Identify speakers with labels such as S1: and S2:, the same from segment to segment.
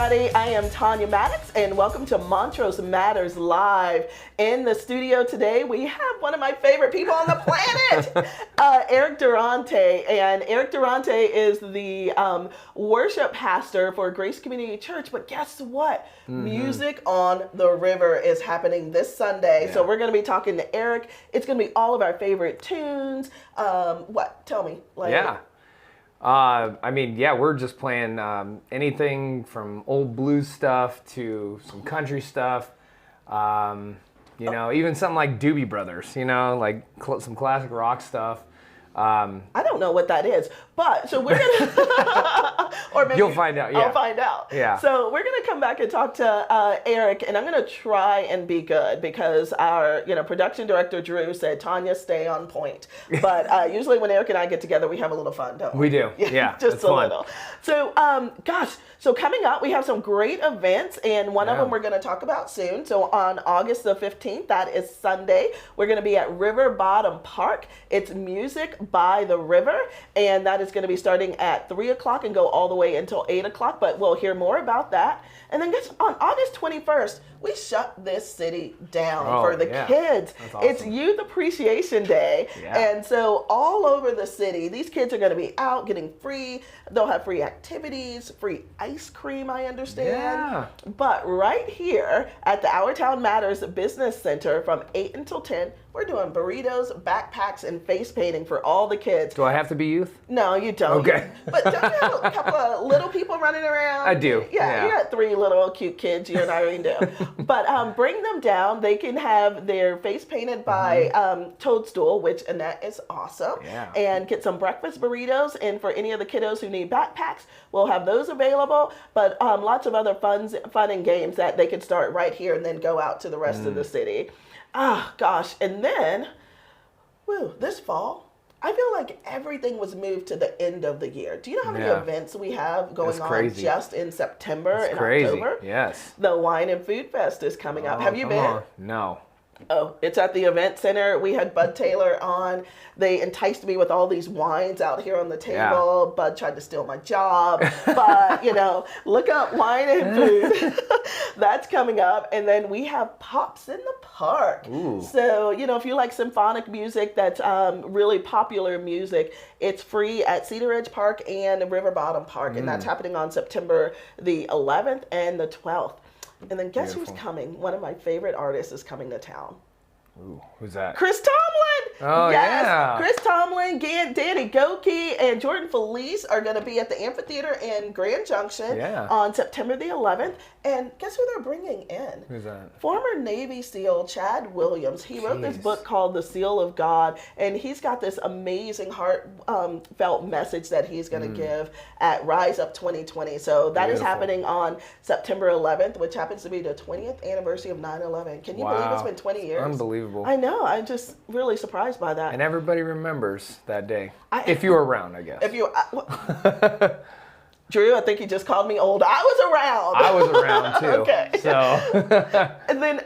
S1: everybody. I am Tanya Maddox, and welcome to Montrose Matters Live. In the studio today, we have one of my favorite people on the planet, Eric Durante. And Eric Durante is the worship pastor for Grace Community Church. But guess what? Music on the River is happening this Sunday. So we're going to be talking to Eric. It's going to be all of our favorite tunes. What? Tell me.
S2: We're just playing anything from old blues stuff to some country stuff. Even something like Doobie Brothers, like some classic rock stuff.
S1: I don't know what that is, but so we're gonna, or maybe
S2: you'll find out. Yeah.
S1: I'll find out.
S2: Yeah.
S1: So we're gonna come back and talk to Eric, and I'm gonna try and be good because our production director Drew said, Tanya, stay on point. But usually when Eric and I get together, we have a little fun, don't we?
S2: We do. Yeah.
S1: Just a fun. Little. So so coming up, we have some great events, and one of them we're gonna talk about soon. So on August the 15th, that is Sunday, we're gonna be at River Bottom Park. It's music by the river, and that is going to be starting at 3 o'clock and go all the way until 8 o'clock, but we'll hear more about that. And then on August 21st, we shut this city down for the kids. That's awesome. It's Youth Appreciation Day. Yeah. And so all over the city, these kids are going to be out getting they'll have free activities, free ice cream, I understand.
S2: Yeah.
S1: But right here at the Our Town Matters Business Center from 8 until 10, we're doing burritos, backpacks, and face painting for all the kids.
S2: Do I have to be youth?
S1: No, you don't.
S2: Okay.
S1: But don't you have a couple of little people running around?
S2: I do.
S1: Yeah, you got 3 little cute kids, you and Irene do. But bring them down. They can have their face painted by Toadstool, which Annette is awesome.
S2: Yeah.
S1: And get some breakfast burritos. And for any of the kiddos who need backpacks, we'll have those available. But lots of other fun and games that they can start right here and then go out to the rest of the city. Ah, gosh. And then, this fall, I feel like everything was moved to the end of the year. Do you know how many events we have going on just in September and October?
S2: Yes.
S1: The Wine and Food Fest is coming up. Have you been?
S2: No.
S1: Oh, it's at the event center. We had Bud Taylor on. They enticed me with all these wines out here on the table. Yeah. Bud tried to steal my job. But, look up Wine and Food. That's coming up. And then we have Pops in the Park.
S2: Ooh.
S1: So, if you like symphonic music, that's really popular music, it's free at Cedar Ridge Park and River Bottom Park. And that's happening on September the 11th and the 12th. And then guess who's coming? One of my favorite artists is coming to town.
S2: Ooh, who's that?
S1: Chris Tomlin!
S2: Oh,
S1: yes.
S2: yeah.
S1: Chris Tomlin, Danny Goki, and Jordan Felice are going to be at the amphitheater in Grand Junction on September the 11th. And guess who they're bringing in?
S2: Who's that?
S1: Former Navy SEAL Chad Williams. He wrote this book called The Seal of God, and he's got this amazing heartfelt message that he's going to give at Rise Up 2020. So that is happening on September 11th, which happens to be the 20th anniversary of 9/11. Can you believe it's been 20 years?
S2: Unbelievable.
S1: I know. I'm just really surprised by that.
S2: And everybody remembers that day. If you were around, I guess.
S1: If you Drew, I think you just called me old. I was around.
S2: I was around too.
S1: Okay.
S2: So.
S1: And then,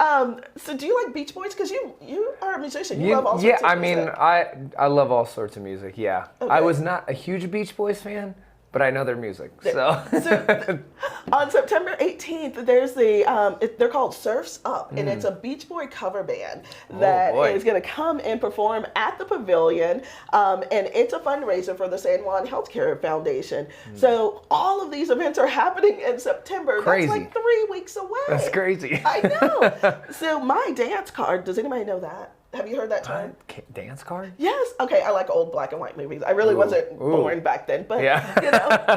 S1: so do you like Beach Boys? Because you are a musician. You love all sorts of music.
S2: I love all sorts of music. Yeah. Okay. I was not a huge Beach Boys fan, but I know their music. So
S1: on September 18th, there's they're called Surfs Up, and it's a Beach Boy cover band that is going to come and perform at the Pavilion, and it's a fundraiser for the San Juan Healthcare Foundation. So all of these events are happening in September.
S2: Crazy.
S1: That's like 3 weeks away.
S2: That's crazy.
S1: I know. So my dance card, does anybody know that? Have you heard that term?
S2: Dance card?
S1: Yes. Okay, I like old black and white movies. I really wasn't born back then, but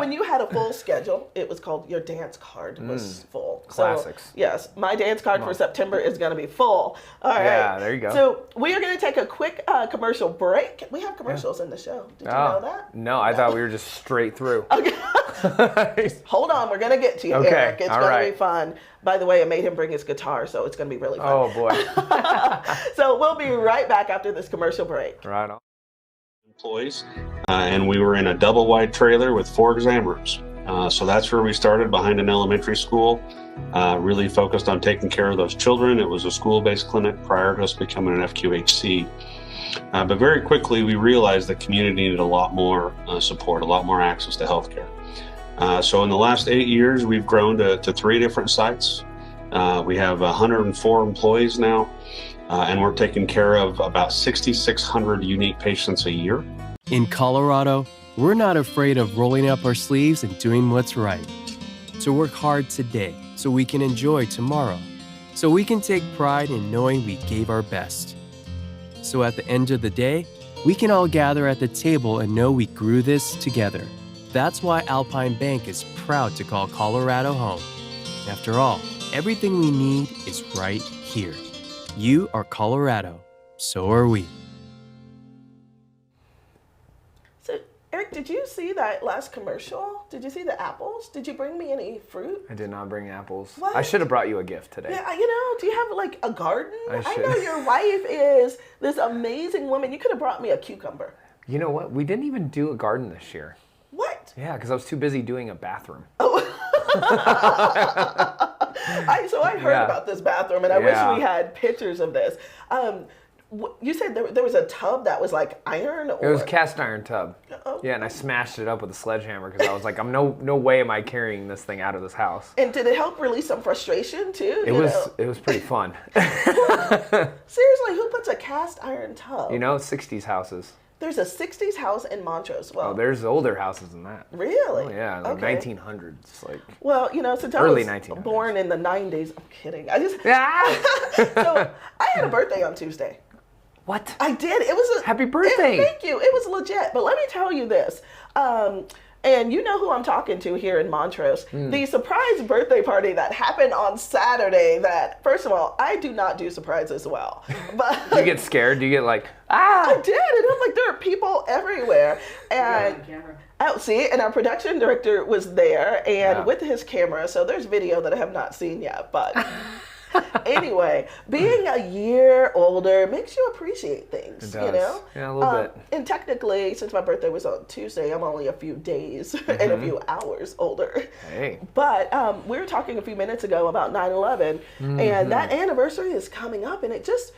S1: when you had a full schedule, it was called your dance card was full.
S2: Classics.
S1: So, yes, my dance card for September is going to be full. All right.
S2: Yeah, there you go.
S1: So we are going to take a quick commercial break. We have commercials in the show. Did you know that?
S2: No, I thought we were just straight through.
S1: Okay. Hold on, we're going to get to you, Eric. It's going to be fun. By the way, I made him bring his guitar, so it's going to be really fun.
S2: Oh, boy.
S1: So we'll be right back after this commercial break.
S2: Right on.
S3: Employees, and we were in a double wide trailer with 4 exam rooms. So that's where we started, behind an elementary school, really focused on taking care of those children. It was a school-based clinic prior to us becoming an FQHC. But very quickly, we realized the community needed a lot more support, a lot more access to healthcare. So in the last 8 years, we've grown to 3 different sites. We have 104 employees now, and we're taking care of about 6,600 unique patients a year.
S4: In Colorado, we're not afraid of rolling up our sleeves and doing what's right. To work hard today so we can enjoy tomorrow. So we can take pride in knowing we gave our best. So at the end of the day, we can all gather at the table and know we grew this together. That's why Alpine Bank is proud to call Colorado home. After all, everything we need is right here. You are Colorado. So are we.
S1: So, Eric, did you see that last commercial? Did you see the apples? Did you bring me any fruit?
S2: I did not bring apples.
S1: What?
S2: I should have brought you a gift today.
S1: Yeah, do you have like a garden?
S2: I
S1: I
S2: should.
S1: know your wife is this amazing woman. You could have brought me a cucumber.
S2: You know what? We didn't even do a garden this year.
S1: What?
S2: Yeah, because I was too busy doing a bathroom.
S1: I heard about this bathroom, and I wish we had pictures of this. You said there was a tub that was like iron? Or?
S2: It was a cast iron tub.
S1: Oh.
S2: Yeah, and I smashed it up with a sledgehammer because I was like, no way am I carrying this thing out of this house.
S1: And did it help release some frustration too?
S2: It was pretty fun.
S1: Seriously, who puts a cast iron tub?
S2: 60s houses.
S1: There's a 60s house in Montrose. Well,
S2: there's older houses than that.
S1: Really?
S2: Oh, yeah, like
S1: Okay.
S2: 1900s. Like.
S1: Well, since I
S2: Early
S1: was
S2: 1900s.
S1: born in the 90s, I'm kidding.
S2: Ah!
S1: So I had a birthday on Tuesday.
S2: What?
S1: I did. It was a
S2: Happy birthday.
S1: Thank you. It was legit. But let me tell you this. And you know who I'm talking to here in Montrose. The surprise birthday party that happened on Saturday that, first of all, I do not do surprises well. But
S2: Do you get scared? Do you get like, ah?
S1: I did. And I'm like, there are people everywhere. And and our production director was there and with his camera. So there's video that I have not seen yet. But anyway, being a year older makes you appreciate things,
S2: It does. Yeah, a little bit.
S1: And technically, since my birthday was on Tuesday, I'm only a few days and a few hours older.
S2: Hey.
S1: But we were talking a few minutes ago about 9/11, and that anniversary is coming up, and it just,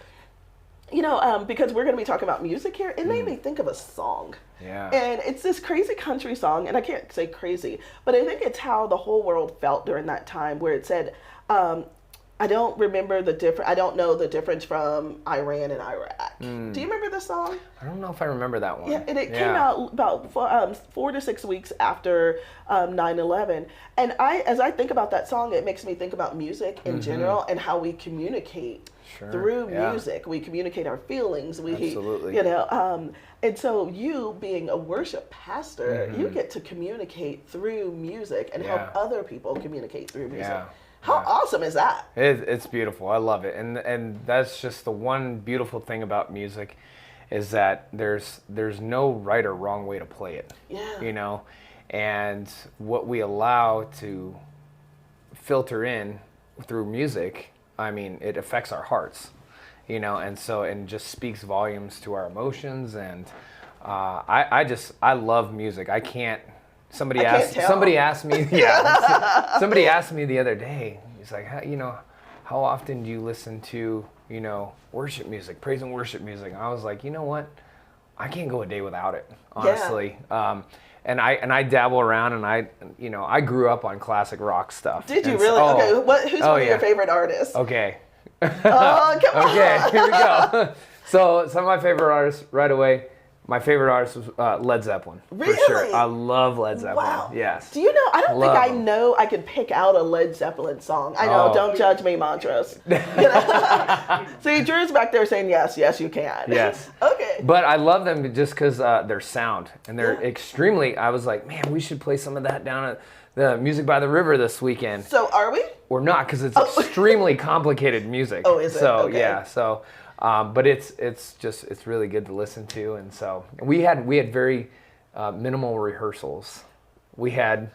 S1: because we're going to be talking about music here, it made me think of a song.
S2: Yeah.
S1: And it's this crazy country song, and I can't say crazy, but I think it's how the whole world felt during that time, where it said, I don't know the difference from Iran and Iraq. Do you remember this song?
S2: I don't know if I remember that one.
S1: Yeah, and it came out about 4 to 6 weeks after 9/11. And as I think about that song, it makes me think about music in general and how we communicate through music. We communicate our feelings.
S2: Absolutely.
S1: And so you being a worship pastor, you get to communicate through music and help other people communicate through music.
S2: Yeah.
S1: How awesome is that?
S2: It's beautiful. I love it, and that's just the one beautiful thing about music, is that there's no right or wrong way to play it.
S1: Yeah.
S2: And what we allow to filter in through music, I mean, it affects our hearts, and just speaks volumes to our emotions. And I love music. I can't. Somebody asked me, somebody asked me the other day, he's like, how often do you listen to, worship music, praise and worship music? And I was like, you know what? I can't go a day without it, honestly.
S1: Yeah.
S2: And I dabble around, and I grew up on classic rock stuff.
S1: Did you really? Okay, who's one of your favorite artists?
S2: Okay.
S1: Oh, come on.
S2: Okay, here we go. So some of my favorite artists right away. My favorite artist was Led Zeppelin.
S1: Really?
S2: For sure. I love Led Zeppelin.
S1: Wow.
S2: Yes.
S1: Do you know, I don't
S2: Love
S1: think I
S2: them.
S1: know I could pick out a Led Zeppelin song. I know, don't judge me, Montrose. See, Drew's back there saying, yes, you can.
S2: Yes.
S1: Okay.
S2: But I love them just because their sound. And they're extremely, I was like, man, we should play some of that down at the Music by the River this weekend.
S1: So are we?
S2: Or not, because it's extremely complicated music.
S1: Oh, is it?
S2: So,
S1: Okay.
S2: yeah, so... but it's really good to listen to, and so we had very minimal rehearsals. We had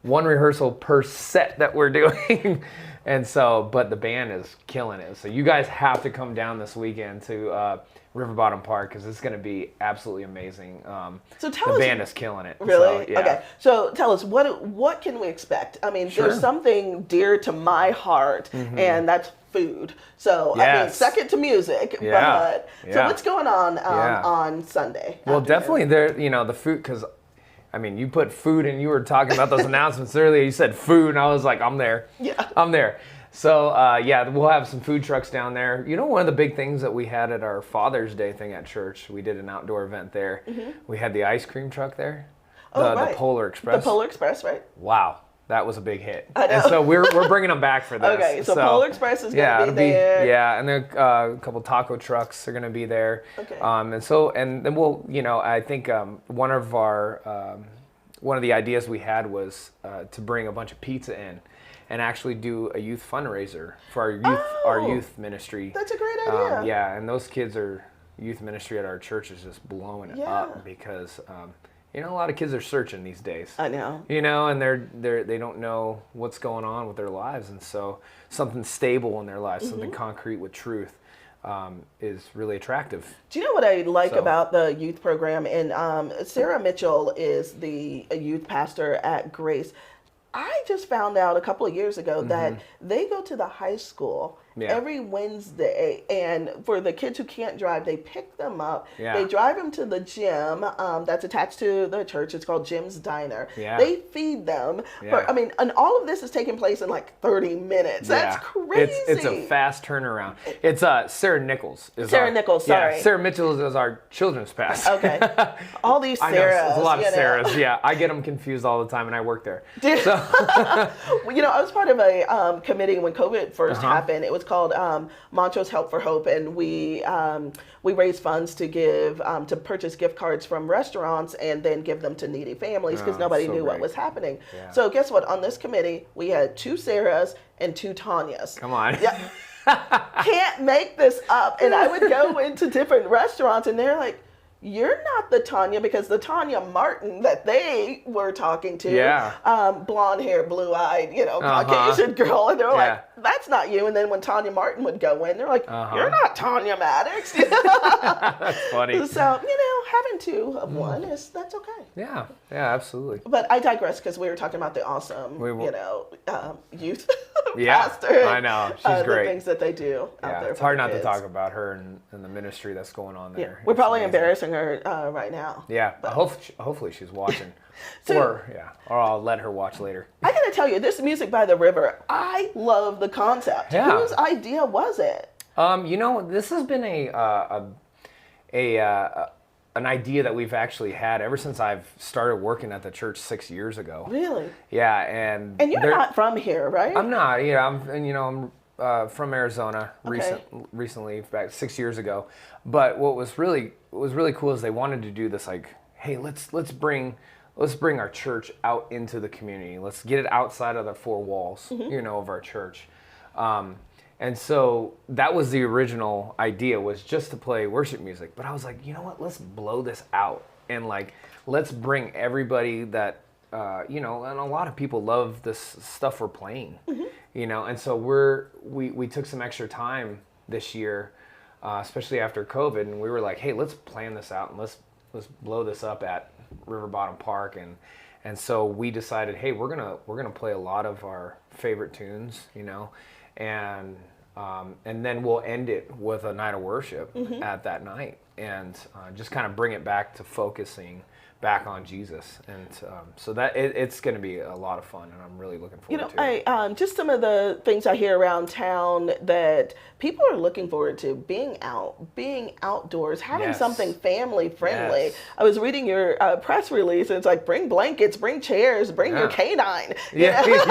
S2: one rehearsal per set that we're doing, and so but the band is killing it. So you guys have to come down this weekend to River Bottom Park, because it's going to be absolutely amazing.
S1: So tell us,
S2: the band is killing it.
S1: Really?
S2: So, yeah.
S1: Okay. So tell us, what can we expect? I mean, there's something dear to my heart, and that's food. So I mean, second to music.
S2: Yeah.
S1: But so what's going on on Sunday?
S2: Well, definitely the food, because I mean, you put food, and you were talking about those announcements earlier. You said food, and I was like, I'm there.
S1: Yeah.
S2: I'm there. So, yeah, we'll have some food trucks down there. You know, one of the big things that we had at our Father's Day thing at church, we did an outdoor event there. We had the ice cream truck there, the Polar Express.
S1: The Polar Express, right?
S2: Wow. That was a big hit.
S1: I know.
S2: And so we're bringing them back for this.
S1: Okay, so Polar Express is going to be there.
S2: Yeah, and then a couple taco trucks are going to be there.
S1: Okay.
S2: And then we'll, you know, I think one of the ideas we had was to bring a bunch of pizza in and actually do a youth fundraiser for our youth ministry.
S1: That's a great idea.
S2: Yeah, and those kids youth ministry at our church is just blowing it up because you know, a lot of kids are searching these days.
S1: I know.
S2: You know, and they don't know what's going on with their lives, and so something stable in their lives, something concrete with truth, is really attractive.
S1: Do you know what I like about the youth program? And Sarah Mitchell is the youth pastor at Grace. I just found out a couple of years ago that they go to the high school every Wednesday, and for the kids who can't drive, they pick them up. They drive them to the gym that's attached to the church. It's called Jim's Diner. They feed them. And all of this is taking place in like 30 minutes. That's crazy.
S2: It's a fast turnaround. It's Sarah Nichols.
S1: Sarah Nichols, sorry.
S2: Yeah, Sarah Mitchell is our children's pastor.
S1: Okay. All these Sarahs.
S2: I know, there's a lot of Sarahs. Yeah, I get them confused all the time, and I work there. So.
S1: You know, I was part of a committee when COVID first happened. It was called Montrose Help for Hope, and we raised funds to give to purchase gift cards from restaurants and then give them to needy families because nobody knew what was happening. So guess what? On this committee, we had 2 Sarahs and 2 Tanyas.
S2: Come on.
S1: Yeah. Can't make this up. And I would go into different restaurants, and they're like, you're not the Tanya, because the Tanya Martin that they were talking to, blonde hair, blue eyed, you know, Caucasian girl, and they're like, that's not you. And then when Tanya Martin would go in, they're like, you're not Tanya Maddox.
S2: That's funny.
S1: So, you know, having 2 of one that's okay.
S2: Yeah, absolutely.
S1: But I digress because we were talking about the awesome, you know, youth pastor.
S2: I know. She's great.
S1: The things that they do out there.
S2: It's hard not to talk about her and the ministry that's going on there.
S1: We're probably embarrassing her right now.
S2: Yeah, but hopefully she's watching. Or I'll let her watch later.
S1: I gotta tell you, this Music by the River, I love the concept.
S2: Yeah.
S1: Whose idea was it?
S2: You know, this has been an idea that we've actually had ever since I've started working at the church 6 years ago.
S1: Really?
S2: Yeah, and
S1: you're not from here, right?
S2: I'm not. Yeah, I'm from Arizona recently, back 6 years ago. But what was really cool is they wanted to do this, like, hey, let's bring our church out into the community. Let's get it outside of the 4 walls, you know, of our church. And so that was the original idea, was just to play worship music. But I was like, you know what? Let's blow this out, and like, let's bring everybody that you know, and a lot of people love this stuff we're playing, you know. And so we took some extra time this year, especially after COVID, and we were like, hey, let's plan this out and let's blow this up at River Bottom Park, and so we decided, hey, we're gonna play a lot of our favorite tunes, you know, and then we'll end it with a night of worship at that night, and just kind of bring it back to focusing back on Jesus, and so that it's going to be a lot of fun, and I'm really looking forward to it.
S1: I just some of the things I hear around town that people are looking forward to: being outdoors, having something family friendly.
S2: Yes.
S1: I was reading your press release, and it's like, bring blankets, bring chairs, bring your canine. And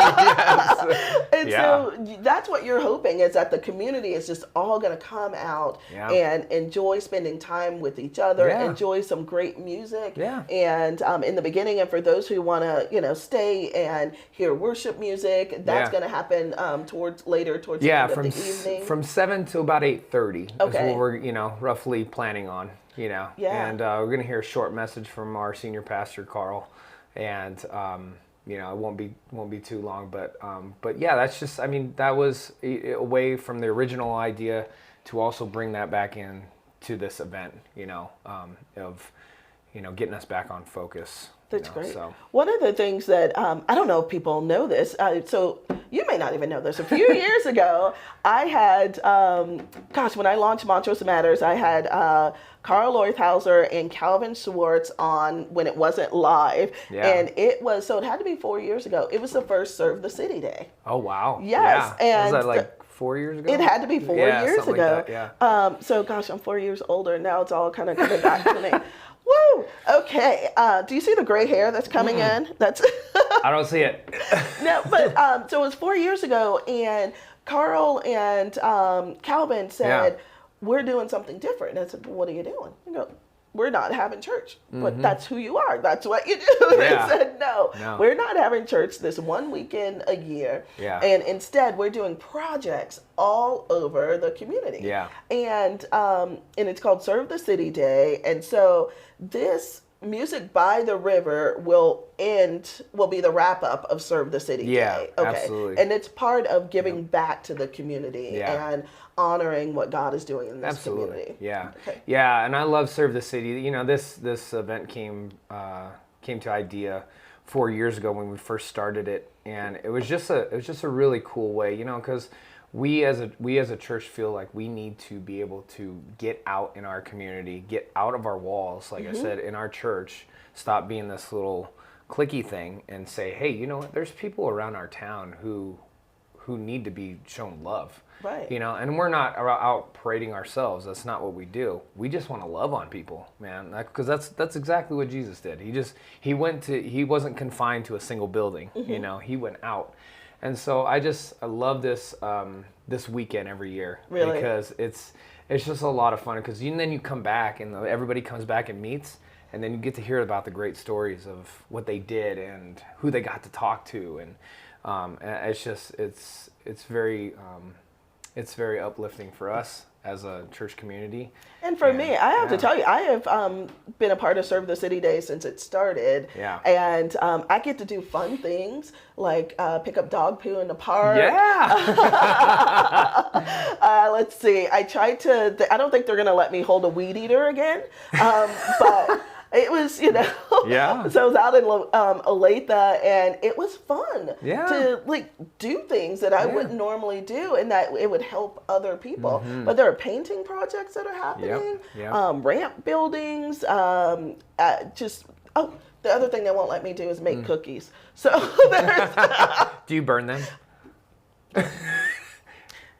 S1: so that's what you're hoping, is that the community is just all going to come out and enjoy spending time with each other, enjoy some great music. And in the beginning, and for those who want to, you know, stay and hear worship music, that's going to happen towards the end of the evening.
S2: From 7 to about 8:30 is what we're, you know, roughly planning on, you know. And we're going to hear a short message from our senior pastor, Carl, and you know, it won't be too long, but yeah, that's just, I mean, that was away from the original idea to also bring that back in to this event, you know, of, you know, getting us back on focus
S1: That's
S2: you know,
S1: great.
S2: So.
S1: One of the things that I don't know if people know this, so you may not even know this. A few years ago, I had, when I launched Montrose Matters, I had Carl Leuthauser and Calvin Schwartz on when it wasn't live, and it had to be 4 years ago. It was the first Serve the City Day.
S2: Oh wow!
S1: Yes,
S2: yeah.
S1: and
S2: was that like 4 years ago?
S1: It had to be 4 years ago.
S2: Like that,
S1: yeah. I'm 4 years older, and now it's all kind of coming back to me. Woo! Okay. Do you see the gray hair that's coming in? That's.
S2: I don't see it.
S1: No, but so it was 4 years ago, and Carl and Calvin said, "We're doing something different." And I said, well, "What are you doing?" You go, "We're not having church, but that's who you are. That's what you do." And
S2: Yeah.
S1: I said, no, we're not having church this one weekend a year.
S2: Yeah.
S1: And instead, we're doing projects all over the community.
S2: Yeah.
S1: And it's called Serve the City Day. And so this Music by the River will be the wrap up of Serve the City Day. Okay.
S2: Absolutely.
S1: And it's part of giving back to the community and honoring what God is doing in this community.
S2: Yeah.
S1: Okay.
S2: Yeah, and I love Serve the City. You know, this event came to idea 4 years ago when we first started it, and it was just a really cool way, you know, because we as a church feel like we need to be able to get out in our community, get out of our walls, like I said, in our church, stop being this little cliquey thing and say, hey, you know what, there's people around our town who need to be shown love.
S1: Right.
S2: You know, and we're not out parading ourselves. That's not what we do. We just want to love on people, man. Because that's exactly what Jesus did. He wasn't confined to a single building. You know, he went out. And so I love this this weekend every year.
S1: Really?
S2: Because it's just a lot of fun. Because then you come back and everybody comes back and meets, and then you get to hear about the great stories of what they did and who they got to talk to, and it's very uplifting for us as a church community.
S1: And for me, I have to tell you, I have been a part of Serve the City Day since it started.
S2: Yeah.
S1: And I get to do fun things like pick up dog poo in the park.
S2: Yeah.
S1: Let's see. I don't think they're going to let me hold a weed eater again. But it was, you know.
S2: Yeah.
S1: So I was out in Olathe, and it was fun to do things that I wouldn't normally do, and that it would help other people. But there are painting projects that are happening, ramp buildings, the other thing they won't let me do is make cookies. So there's
S2: Do you burn them?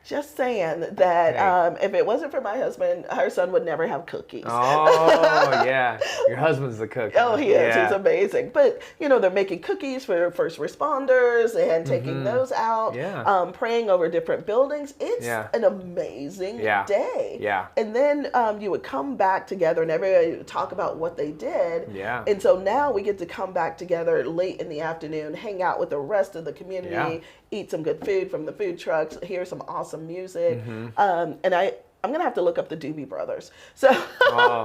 S1: just saying that if it wasn't for my husband, our son would never have cookies.
S2: Oh, yeah. Your husband's the cook.
S1: Oh, he is.
S2: Yeah.
S1: He's amazing. But, you know, they're making cookies for first responders and taking those out, praying over different buildings. It's an amazing day.
S2: Yeah.
S1: And then you would come back together and everybody would talk about what they did.
S2: Yeah.
S1: And so now we get to come back together late in the afternoon, hang out with the rest of the community, eat some good food from the food trucks, hear some awesome music. And I'm going to have to look up the Doobie Brothers. So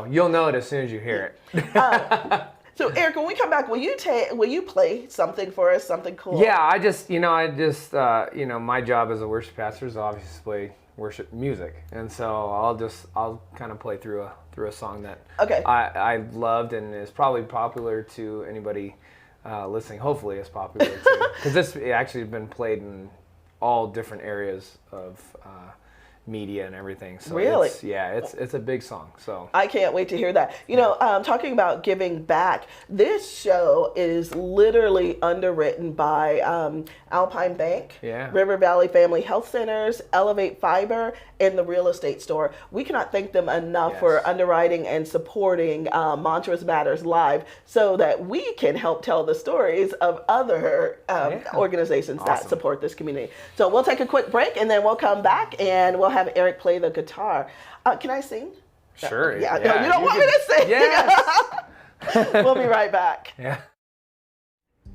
S2: you'll know it as soon as you hear it.
S1: So Eric, when we come back, will you play something for us, something cool?
S2: Yeah, I just my job as a worship pastor is obviously play worship music. And so I'll kind of play through a song that I loved and is probably popular to anybody listening. Hopefully it's popular too. Because this actually has been played in all different areas of media and everything. So
S1: really?
S2: It's a big song. So
S1: I can't wait to hear that. You know, talking about giving back, this show is literally underwritten by Alpine Bank, River Valley Family Health Centers, Elevate Fiber, and the Real Estate Store. We cannot thank them enough for underwriting and supporting Montrose Matters Live so that we can help tell the stories of other organizations that support this community. So we'll take a quick break and then we'll come back and we'll have Eric play the guitar. Can I sing?
S2: Sure.
S1: No, you don't want me to sing?
S2: Yes.
S1: We'll be right back.
S2: Yeah.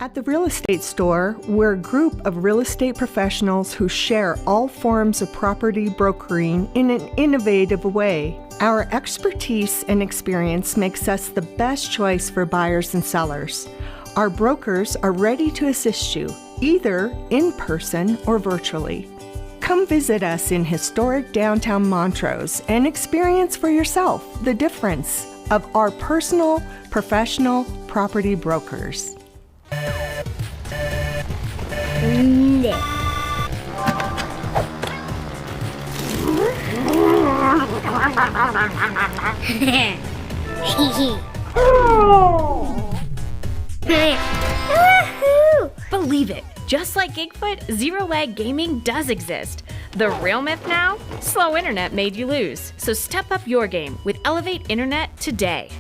S5: At the Real Estate Store, we're a group of real estate professionals who share all forms of property brokering in an innovative way. Our expertise and experience makes us the best choice for buyers and sellers. Our brokers are ready to assist you, either in person or virtually. Come visit us in historic downtown Montrose and experience for yourself the difference of our personal, professional property brokers.
S6: Believe it, just like Gigfoot, zero-lag gaming does exist. The real myth now? Slow internet made you lose. So step up your game with Elevate Internet today.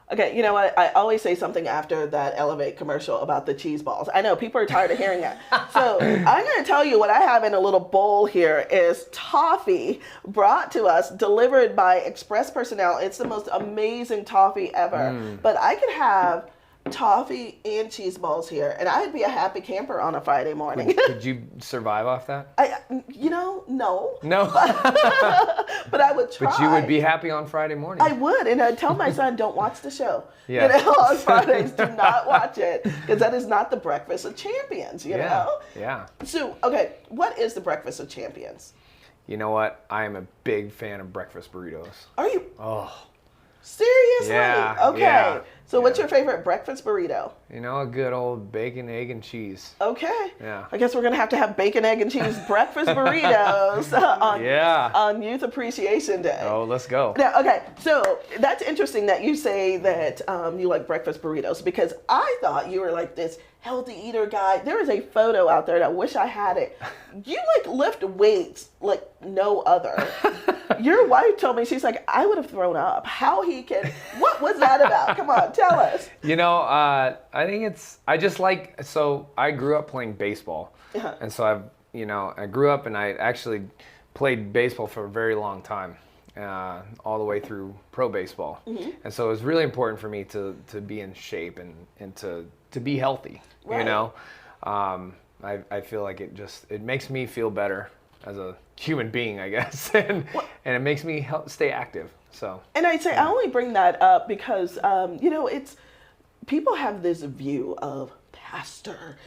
S1: Okay, you know what? I always say something after that Elevate commercial about the cheese balls. I know people are tired of hearing that. So I'm going to tell you what I have in a little bowl here is toffee brought to us, delivered by express personnel. It's the most amazing toffee ever. But I could have toffee and cheese balls here, and I'd be a happy camper on a Friday morning.
S2: Could you survive off that?
S1: No.
S2: No.
S1: But I would try.
S2: But you would be happy on Friday morning.
S1: I would, and I'd tell my son, don't watch the show.
S2: Yeah.
S1: On Fridays, do not watch it, because that is not the Breakfast of Champions, you know?
S2: Yeah.
S1: So, okay, what is the Breakfast of Champions?
S2: You know what? I am a big fan of breakfast burritos.
S1: Are you?
S2: Oh.
S1: Seriously?
S2: Yeah.
S1: Okay.
S2: Yeah.
S1: So what's your favorite breakfast burrito?
S2: You know, a good old bacon, egg, and cheese.
S1: Okay.
S2: Yeah.
S1: I guess we're going to have bacon, egg, and cheese breakfast burritos on Youth Appreciation Day.
S2: Oh, let's go.
S1: Now, okay, so that's interesting that you say that you like breakfast burritos, because I thought you were like this healthy eater guy. There is a photo out there, and I wish I had it. You like lift weights like no other. Your wife told me, she's like, I would have thrown up. How he can, what was that about? Come on, tell us.
S2: You know, I think so I grew up playing baseball.
S1: Uh-huh.
S2: And so I grew up and I actually played baseball for a very long time, all the way through pro baseball. Mm-hmm. And so it was really important for me to be in shape and to be healthy,
S1: right.
S2: You know? I feel like it makes me feel better as a human being, I guess, and it makes me stay active. So. And
S1: I'd say I only bring that up because it's people have this view of pastor,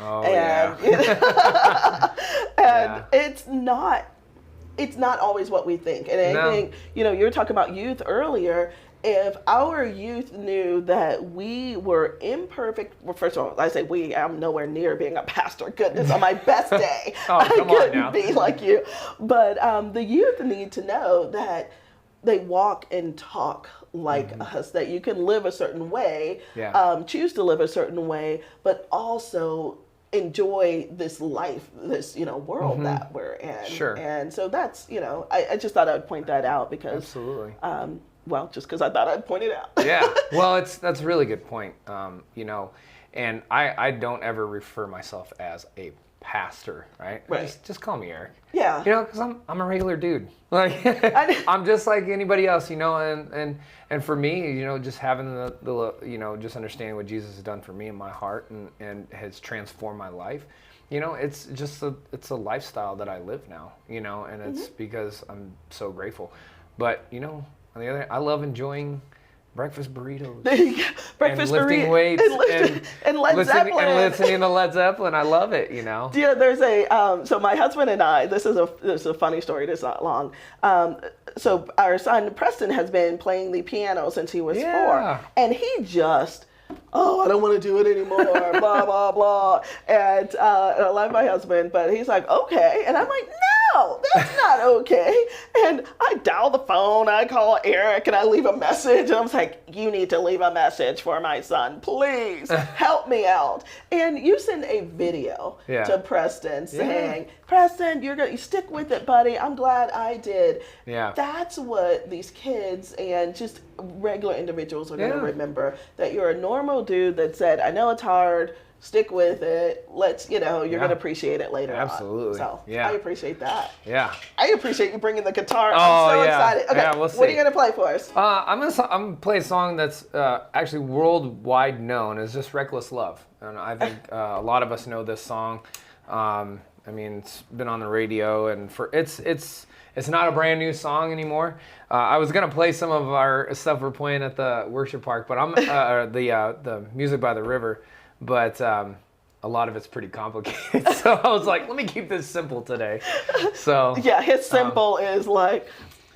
S1: it's not always what we think. And I think you were talking about youth earlier. If our youth knew that we were imperfect, well, first of all, I say I'm nowhere near being a pastor. Goodness, on my best day, I couldn't be like you. But the youth need to know that they walk and talk like us, that you can live a certain way, choose to live a certain way, but also enjoy this life, this world that we're in.
S2: Sure.
S1: And so that's I just thought I would point that out because
S2: absolutely.
S1: Just because I thought I'd point it out.
S2: Yeah, well, that's a really good point. And I don't ever refer myself as a pastor, right? Just call me Eric.
S1: Yeah.
S2: Because I'm a regular dude. Like I'm just like anybody else, and for me, just having the just understanding what Jesus has done for me in my heart and has transformed my life. It's just it's a lifestyle that I live now, and it's because I'm so grateful. But on the other hand, I love enjoying breakfast burritos.
S1: There you go. Breakfast
S2: and lifting weights
S1: and Led Zeppelin.
S2: And listening to Led Zeppelin. I love it,
S1: Yeah, there's so my husband and I, this is a funny story, it's not long. So our son Preston has been playing the piano since he was 4. And he just, I don't want to do it anymore, blah, blah, blah. And I love my husband, but he's like, okay. And I'm like, no, that's not okay. And I dial the phone, I call Eric, and I leave a message. And I was like, you need to leave a message for my son. Please help me out. And you send a video to Preston saying, Preston, you stick with it, buddy. I'm glad I did.
S2: Yeah.
S1: That's what these kids and just regular individuals are going to remember, that you're a normal dude that said, I know it's hard, stick with it, let's, you're going to appreciate it later
S2: Absolutely.
S1: on. So I appreciate that.
S2: Yeah.
S1: I appreciate you bringing the guitar. I'm so excited. Okay,
S2: we'll see.
S1: What are you going to play for us?
S2: I'm gonna play a song that's actually worldwide known as just Reckless Love. And I think a lot of us know this song. It's been on the radio, and it's not a brand new song anymore. I was gonna play some of our stuff we're playing at the worship park, but I'm the Music by the River. But a lot of it's pretty complicated. So I was like, let me keep this simple today. So
S1: yeah, his simple is like,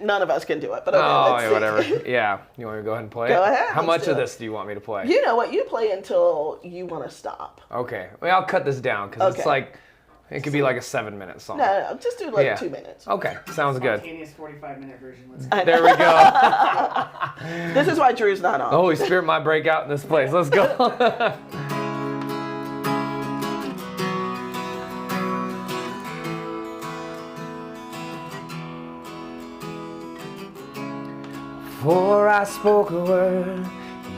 S1: none of us can do it, but okay, let's see.
S2: Whatever. Yeah, you want me to go ahead and play
S1: Go
S2: it?
S1: ahead.
S2: How much of this do you want me to play?
S1: You know what? You play until you want to stop.
S2: Okay. Well, I'll cut this down because it's
S1: Okay.
S2: like, it could be like a 7-minute song.
S1: No, just do like 2 minutes.
S2: Okay, sounds good.
S7: Spontaneous 45-minute version. Let's
S2: There we go.
S1: This is why Drew's not on.
S2: The Holy Spirit might break out in this place. Let's go. Before I spoke a word,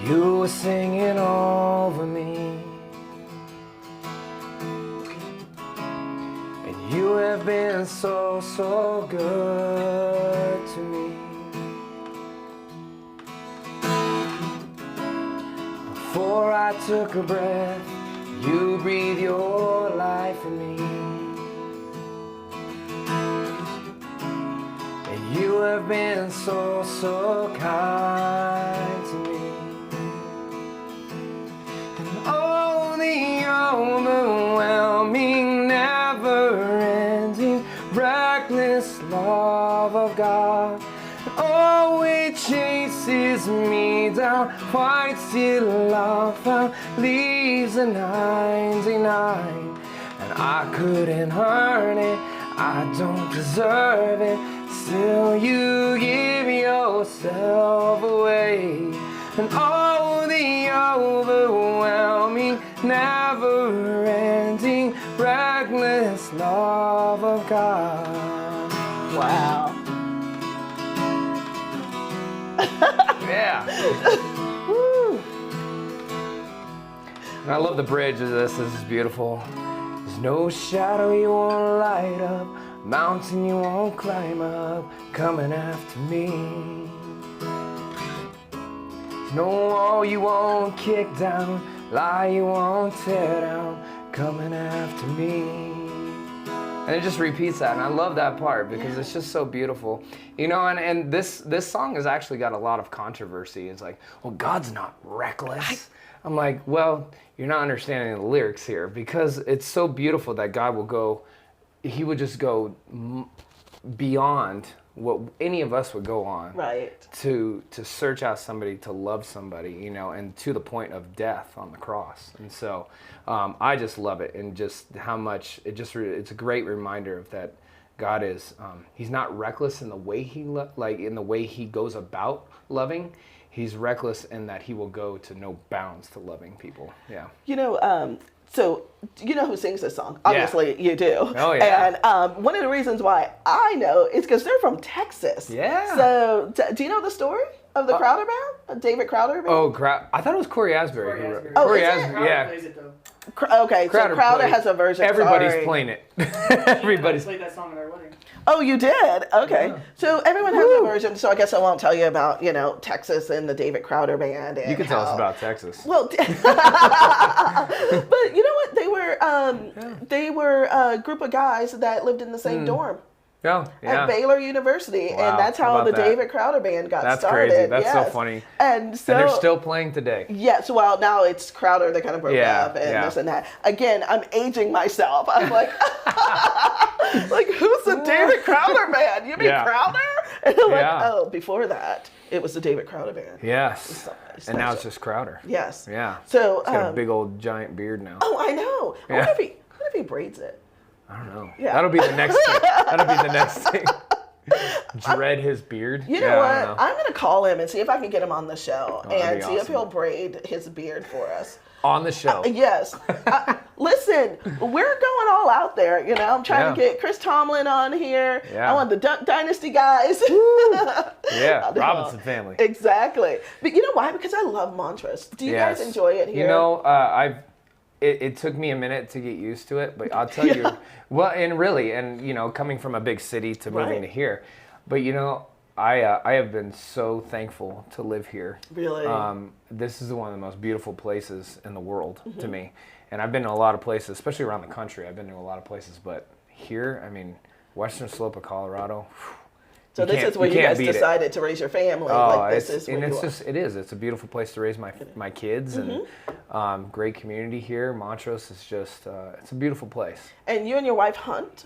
S2: you were singing over me. And you have been so, so good to me. Before I took a breath, you breathed your life in me. And you have been so, so kind to me. And oh, the overwhelming, never-ending, reckless love of God. Oh, it chases me down, fights till I found, leaves the 99. And I couldn't earn it, I don't deserve it. Still you give yourself away. And oh, the overwhelming, never-ending, reckless love of God.
S1: Wow.
S2: Yeah.
S1: Woo.
S2: And I love the bridge of this. This is beautiful. There's no shadow you won't light up, mountain you won't climb up, coming after me. No wall you won't kick down, lie you won't tear down, coming after me. And it just repeats that, and I love that part because it's just so beautiful. You know, and this song has actually got a lot of controversy. It's like, well, God's not reckless. I'm like, well, you're not understanding the lyrics here, because it's so beautiful that God will go, he would just go beyond what any of us would go on,
S1: Right.
S2: to search out somebody, to love somebody, you know, and to the point of death on the cross. And so I just love it, and just how much it's a great reminder of that God is he's not reckless in the way in the way he goes about loving. He's reckless in that he will go to no bounds to loving people. Yeah.
S1: You know, so you know who sings this song? Obviously, you do.
S2: Oh, yeah.
S1: And one of the reasons why I know is because they're from Texas.
S2: Yeah.
S1: So do you know the story of the Crowder Band? David Crowder Band?
S2: Oh, I thought it was Corey Asbury.
S7: Corey Asbury.
S1: Oh,
S2: Corey
S1: is it?
S2: Asbury,
S7: Crowder
S2: yeah.
S7: plays it though.
S1: Okay, so Crowder
S2: played-
S1: has a version.
S2: Everybody's
S1: Sorry.
S2: playing it.
S7: I
S2: Everybody's.
S7: played that song at our wedding.
S1: Oh, you did? Okay.
S2: Yeah.
S1: So everyone has a version, so I guess I won't tell you about, you know, Texas and the David Crowder Band. And
S2: You can tell us
S1: how-
S2: about Texas.
S1: Well, but you know what? They were a group of guys that lived in the same dorm
S2: Oh, yeah.
S1: at Baylor University,
S2: Wow,
S1: and that's
S2: how
S1: how
S2: about
S1: the
S2: that?
S1: David Crowder Band got
S2: That's
S1: started.
S2: crazy. That's so
S1: yes.
S2: funny.
S1: And so
S2: And they're still playing today.
S1: yes, well, now it's Crowder. They kind of broke
S2: Yeah,
S1: up and
S2: yeah.
S1: this and that. Again, I'm aging myself. I'm like, like who's the David Crowder Band? You mean
S2: Yeah.
S1: Crowder? And I'm
S2: Yeah.
S1: like, oh, before that, it was the David Crowder Band.
S2: Yes.
S1: It's
S2: And now
S1: nice.
S2: it's just Crowder.
S1: Yes.
S2: Yeah.
S1: So,
S2: He's got a big old giant beard now.
S1: oh, I know. I
S2: Yeah.
S1: wonder if he braids it.
S2: I don't know.
S1: Yeah.
S2: That'll be the next thing. That'll be the next thing. Dread his beard.
S1: You know
S2: Yeah,
S1: what?
S2: I don't know.
S1: I'm gonna call him and see if I can get him on the show
S2: that'd
S1: and
S2: be
S1: see if
S2: awesome.
S1: he'll braid his beard for us.
S2: On the show.
S1: Yes. Listen, we're going all out there. You know, I'm trying to
S2: Yeah.
S1: get Chris Tomlin on here.
S2: Yeah.
S1: I want the Duck Dynasty guys.
S2: Yeah, Robinson family.
S1: Exactly. But you know why? Because I love Montrose. Do you guys
S2: Yes.
S1: enjoy it here?
S2: You know, it took me a minute to get used to it, but I'll tell you, well, and you know, coming from a big city to moving
S1: Right.
S2: to here, but you know, I have been so thankful to live here.
S1: Really?
S2: This is one of the most beautiful places in the world
S1: Mm-hmm.
S2: to me, and I've been to a lot of places, especially around the country. I've been to a lot of places, but here, I mean, Western Slope of Colorado,
S1: So this is where you guys decided to raise your family.
S2: It's a beautiful place to raise my kids, and great community here. Montrose is just, it's a beautiful place.
S1: And you and your wife hunt?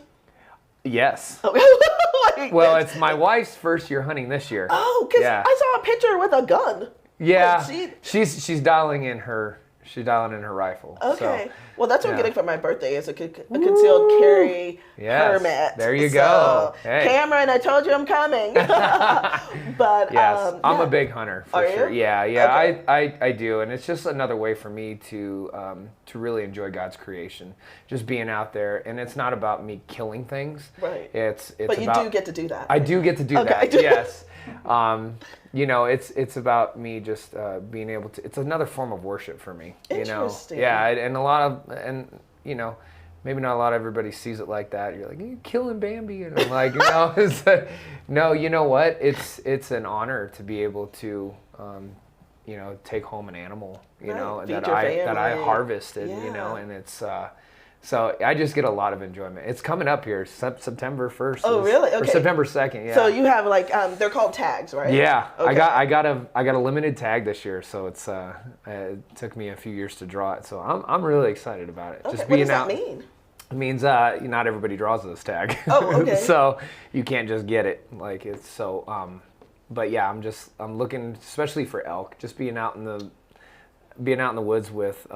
S2: Yes.
S1: Like,
S2: well, it's my wife's first year hunting this year.
S1: Oh, because I saw a picture with a gun.
S2: Yeah, she's dialing in her rifle.
S1: Okay.
S2: So,
S1: well, that's what I'm getting for my birthday is a concealed carry permit.
S2: There you go.
S1: Hey. Cameron, I told you I'm coming. But
S2: yes, I'm a big hunter for sure.
S1: You?
S2: Yeah,
S1: Okay.
S2: I do, and it's just another way for me to really enjoy God's creation, just being out there. And it's not about me killing things.
S1: Right.
S2: It's
S1: but you
S2: about,
S1: do get to do that.
S2: I do get to do that. Yes. You know, it's about me just being able to. It's another form of worship for me.
S1: Interesting.
S2: You know, yeah, and you know, maybe not a lot of everybody sees it like that. You're like, you're killing Bambi, and I'm like, it's no, you know what? It's an honor to be able to, you know, take home an animal, you know, that I harvested, you know, and it's. So I just get a lot of enjoyment. It's coming up here, September 1st.
S1: Oh, really? Okay.
S2: Or September 2nd, yeah.
S1: So you have like, they're called tags, right?
S2: Yeah.
S1: Okay.
S2: I got a limited tag this year, so it's it took me a few years to draw it. So I'm really excited about it.
S1: Okay.
S2: Just
S1: What
S2: being
S1: does
S2: out.
S1: that mean?
S2: It means not everybody draws this tag.
S1: Oh, okay.
S2: So you can't just get it. Like it's so but yeah, I'm looking especially for elk, just being out in the woods with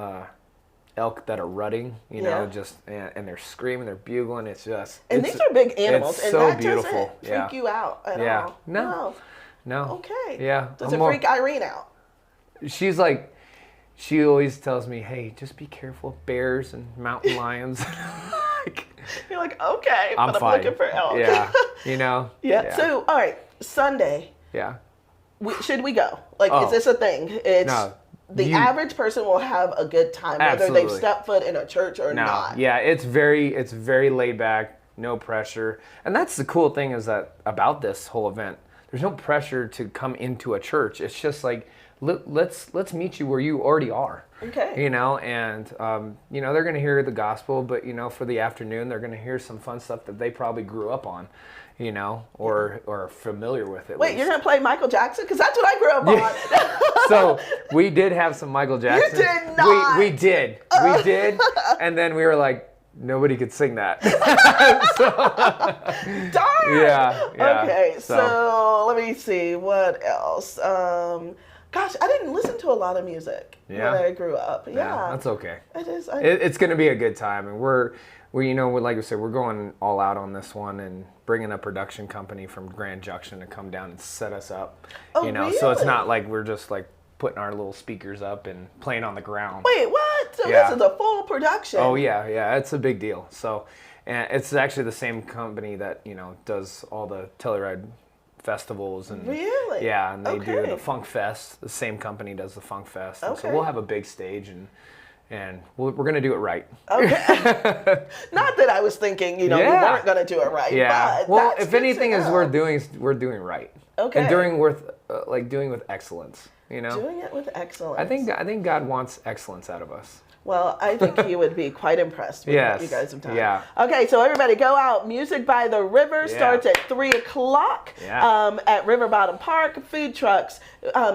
S2: elk that are rutting, you know, just and they're screaming, they're bugling. It's just
S1: these are big animals, and
S2: so
S1: that
S2: beautiful.
S1: doesn't freak you out at all.
S2: No.
S1: Okay.
S2: Yeah.
S1: Does it freak Irene out?
S2: She's like, she always tells me, "Hey, just be careful of bears and mountain lions."
S1: You're like, okay,
S2: I'm
S1: but
S2: fine.
S1: I'm looking for elk.
S2: Yeah. You know.
S1: Yeah. So all right, Sunday.
S2: Yeah.
S1: Should we go? Like, is this a thing? It's the average person will have a good time, whether they've stepped foot in a church or not.
S2: Yeah, it's very laid back, no pressure. And that's the cool thing is that about this whole event, there's no pressure to come into a church. It's just like, let's meet you where you already are.
S1: Okay.
S2: You know, and you know, they're going to hear the gospel, but you know, for the afternoon, they're going to hear some fun stuff that they probably grew up on. You know, or are familiar with it.
S1: Wait, you're gonna play Michael Jackson? Because that's what I grew up on.
S2: So we did have some Michael Jackson.
S1: You did not.
S2: We did, and then we were like, nobody could sing that.
S1: Darn.
S2: Yeah.
S1: Okay, so let me see what else. Gosh, I didn't listen to a lot of music when I grew up. Yeah,
S2: that's okay.
S1: It is.
S2: It's gonna be a good time, and we're you know, like I said, we're going all out on this one and bringing a production company from Grand Junction to come down and set us up.
S1: Oh,
S2: you know,
S1: really?
S2: so it's not like we're just like putting our little speakers up and playing on the ground.
S1: Wait, what? So this is a full production.
S2: Oh yeah, it's a big deal. So, and it's actually the same company that, you know, does all the Telluride festivals and
S1: really,
S2: and they do the Funk Fest. The same company does the Funk Fest. And so we'll have a big stage and we're gonna do it right.
S1: Okay. Not that I was thinking, you know, you weren't gonna do it right.
S2: Yeah.
S1: But
S2: well, if anything is worth doing, we're doing right.
S1: Okay.
S2: And doing with excellence. You know.
S1: Doing it with excellence.
S2: I think God wants excellence out of us.
S1: Well, I think he would be quite impressed with what you guys have done.
S2: Yeah.
S1: Okay, so everybody go out. Music by the River starts at 3 o'clock at River Bottom Park. Food trucks,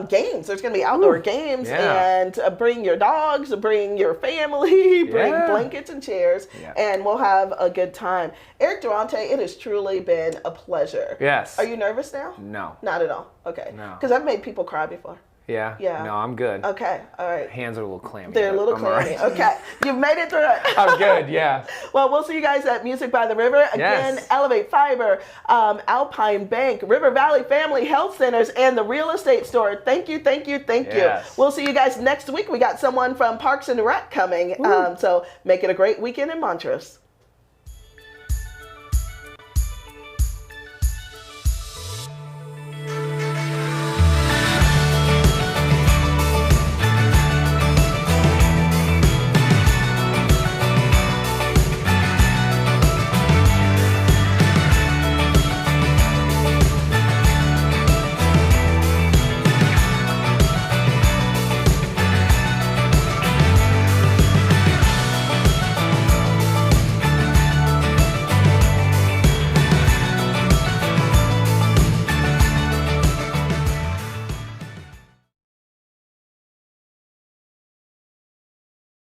S1: games. There's going to be outdoor games. And bring your dogs, bring your family, bring blankets and chairs, and we'll have a good time. Eric Durante, it has truly been a pleasure.
S2: Yes.
S1: Are you nervous now?
S2: No.
S1: Not at all. Okay.
S2: No.
S1: Because I've made people cry before.
S2: Yeah.
S1: Yeah.
S2: No, I'm good.
S1: Okay. All right.
S2: Hands are a little clammy.
S1: They're a little clammy.
S2: Right.
S1: Okay. You've made it through it.
S2: I'm good. Yeah.
S1: Well, we'll see you guys at Music by the River. Again, Elevate Fiber, Alpine Bank, River Valley Family Health Centers, and the Real Estate Store. Thank you. We'll see you guys next week. We got someone from Parks and Rec coming. So make it a great weekend in Montrose.